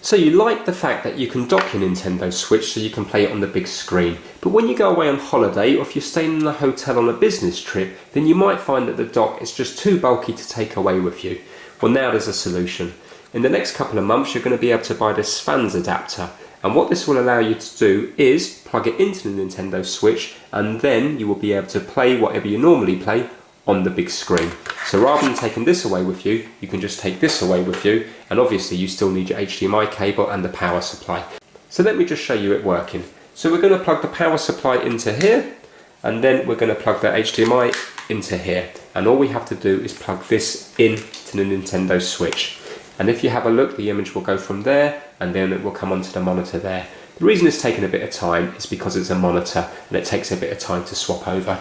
So you like the fact that you can dock your Nintendo Switch so you can play it on the big screen. But when you go away on holiday, or if you're staying in a hotel on a business trip, then you might find that the dock is just too bulky to take away with you. Well, now there's a solution. In the next couple of months, you're going to be able to buy this SFANS adapter. And what this will allow you to do is plug it into the Nintendo Switch, and then you will be able to play whatever you normally play on the big screen. So rather than taking this away with you, you can just take this away with you, and obviously you still need your HDMI cable and the power supply. So let me just show you it working. So we're going to plug the power supply into here, and then we're going to plug the HDMI into here. And all we have to do is plug this into the Nintendo Switch. And if you have a look, the image will go from there, and then it will come onto the monitor there. The reason it's taking a bit of time is because it's a monitor, and it takes a bit of time to swap over.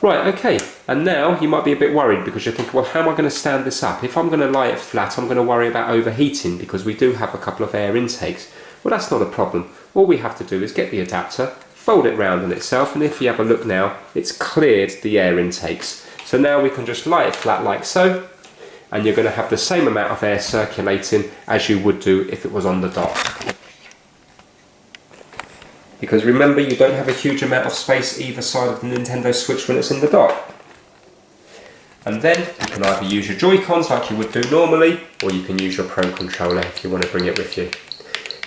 Right, okay, and now you might be a bit worried because you're thinking, well, how am I going to stand this up? If I'm going to lie it flat, I'm going to worry about overheating because we do have a couple of air intakes. Well, that's not a problem. All we have to do is get the adapter, fold it round on itself, and if you have a look now, it's cleared the air intakes. So now we can just lie it flat like so, and you're going to have the same amount of air circulating as you would do if it was on the dock. Because remember, you don't have a huge amount of space either side of the Nintendo Switch when it's in the dock. And then you can either use your Joy-Cons like you would do normally, or you can use your Pro Controller if you want to bring it with you.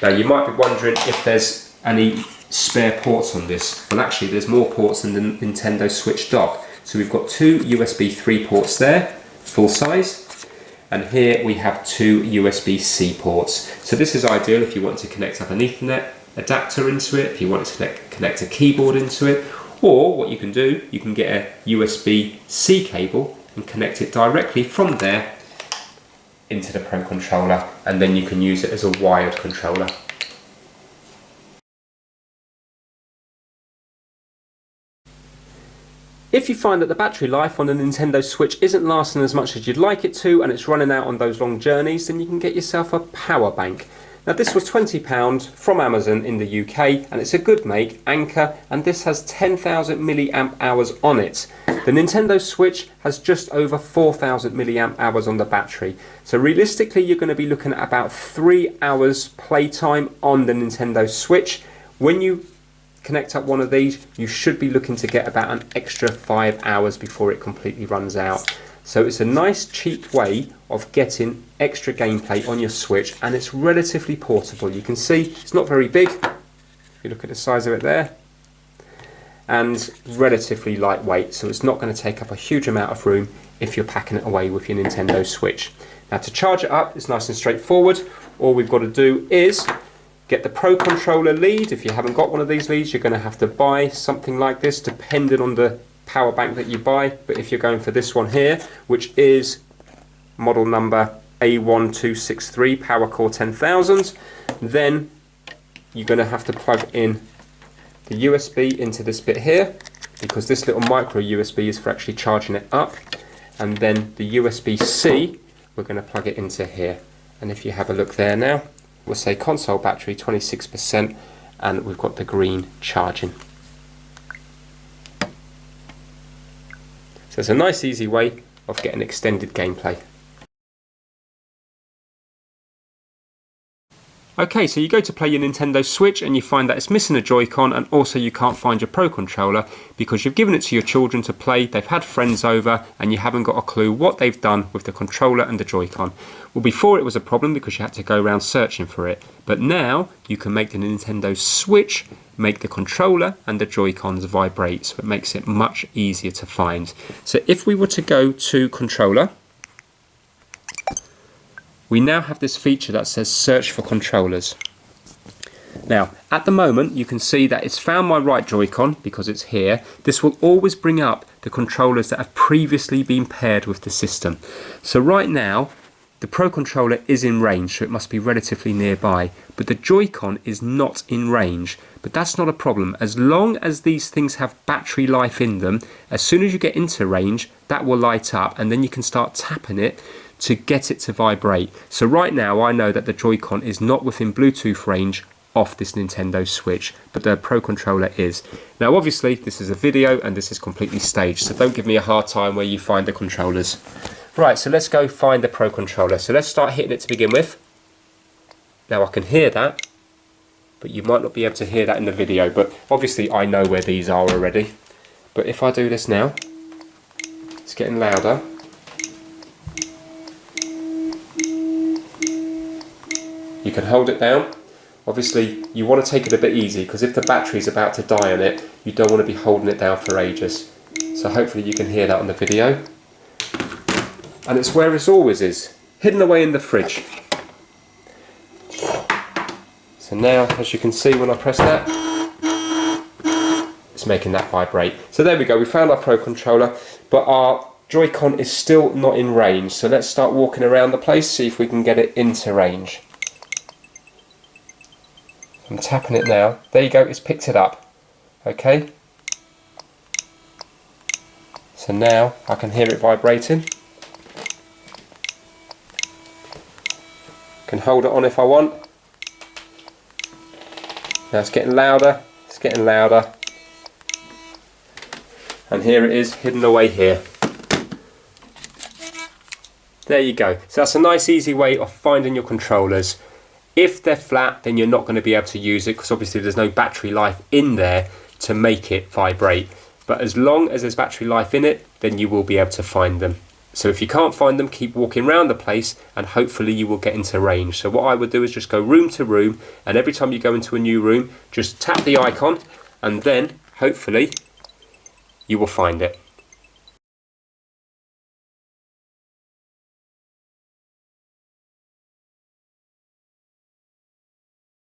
Now you might be wondering if there's any spare ports on this. Well, actually there's more ports than the Nintendo Switch dock. So we've got two USB 3 ports there, full size. And here we have two USB-C ports. So this is ideal if you want to connect up an Ethernet adapter into it, if you want to connect a keyboard into it, or what you can do, you can get a USB-C cable and connect it directly from there into the Pro Controller, and then you can use it as a wired controller. If you find that the battery life on the Nintendo Switch isn't lasting as much as you'd like it to, and it's running out on those long journeys, then you can get yourself a power bank. Now this was £20 from Amazon in the UK, and it's a good make, Anker, and this has 10,000 milliamp hours on it. The Nintendo Switch has just over 4,000 milliamp hours on the battery. So realistically you're going to be looking at about 3 hours playtime on the Nintendo Switch. When you connect up one of these, you should be looking to get about an extra 5 hours before it completely runs out. So it's a nice cheap way of getting extra gameplay on your Switch, and it's relatively portable. You can see it's not very big, if you look at the size of it there, and relatively lightweight, so it's not going to take up a huge amount of room if you're packing it away with your Nintendo Switch. Now to charge it up, it's nice and straightforward. All we've got to do is get the Pro Controller lead. If you haven't got one of these leads, you're going to have to buy something like this depending on the power bank that you buy, but if you're going for this one here, which is model number A1263 Power Core 10,000, then you're going to have to plug in the USB into this bit here, because this little micro USB is for actually charging it up, and then the USB-C, we're going to plug it into here. And if you have a look there now, we'll say console battery 26%, and we've got the green charging. So it's a nice easy way of getting extended gameplay. Okay, so you go to play your Nintendo Switch and you find that it's missing a Joy-Con, and also you can't find your Pro Controller because you've given it to your children to play, they've had friends over, and you haven't got a clue what they've done with the controller and the Joy-Con. Well, before it was a problem because you had to go around searching for it, but now you can make the Nintendo Switch make the controller and the Joy-Cons vibrate, so it makes it much easier to find. So if we were to go to controller, we now have this feature that says search for controllers. Now at the moment you can see that it's found my right Joy-Con because it's here. This will always bring up the controllers that have previously been paired with the system. So right now the Pro Controller is in range, so it must be relatively nearby, but the Joy-Con is not in range. But that's not a problem. As long as these things have battery life in them, as soon as you get into range, that will light up, and then you can start tapping it to get it to vibrate. So right now I know that the Joy-Con is not within Bluetooth range off this Nintendo Switch, but the Pro Controller is. Now obviously this is a video and this is completely staged, so don't give me a hard time where you find the controllers. Right, so let's go find the Pro Controller. So let's start hitting it to begin with. Now I can hear that, but you might not be able to hear that in the video, but obviously I know where these are already. But if I do this now, it's getting louder. You can hold it down. Obviously you want to take it a bit easy, because if the battery's about to die on it, you don't want to be holding it down for ages. So hopefully you can hear that on the video. And it's where it always is, hidden away in the fridge. So now, as you can see when I press that, it's making that vibrate. So there we go, we found our Pro controller, but our Joy-Con is still not in range. So let's start walking around the place, see if we can get it into range. I'm tapping it now. There you go, it's picked it up. Okay. So now I can hear it vibrating. Can hold it on if I want. Now it's getting louder, it's getting louder. And here it is, hidden away here. There you go. So that's a nice easy way of finding your controllers. If they're flat, then you're not going to be able to use it, because obviously there's no battery life in there to make it vibrate. But as long as there's battery life in it, then you will be able to find them. So if you can't find them, keep walking around the place and hopefully you will get into range. So what I would do is just go room to room, and every time you go into a new room, just tap the icon and then hopefully you will find it.